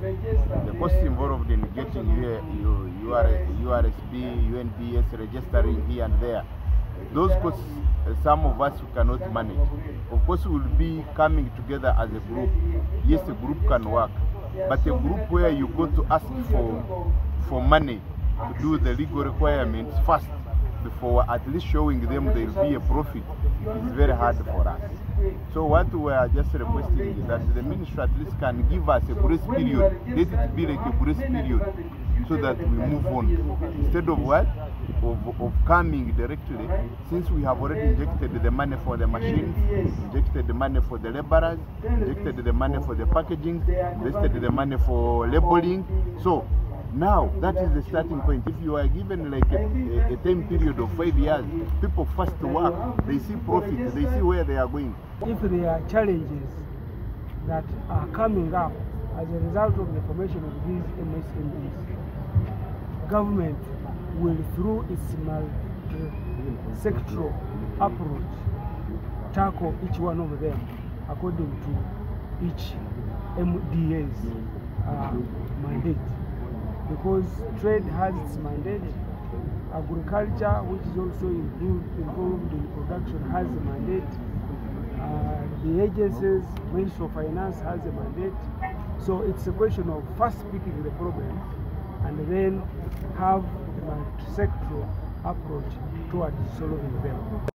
The costs involved in getting URSB, UNBS registering here and there, those costs some of us cannot manage. Of course, we will be coming together as a group. Yes, a group can work, but a group where you go to ask for money to do the legal requirements first before at least showing them there will be a profit is very hard for us. So what we are just requesting is that the ministry at least can give us a grace period, let it be like a grace period, so that we move on. Instead of what? Of coming directly, since we have already injected the money for the machines, injected the money for the laborers, injected the money for the packaging, invested the money for labeling. So now that is the starting point. If you are given like a time period of 5 years, people first work, they see profit, they see where they are going. If there are challenges that are coming up as a result of the formation of these MSMEs, government will, through its multi-sectoral approach, tackle each one of them according to each MDA's mandate. Because trade has its mandate, agriculture, which is also involved in production, has a mandate, the agencies, Ministry of Finance has a mandate. So it's a question of first picking the problem and then have a sectoral approach towards solving them.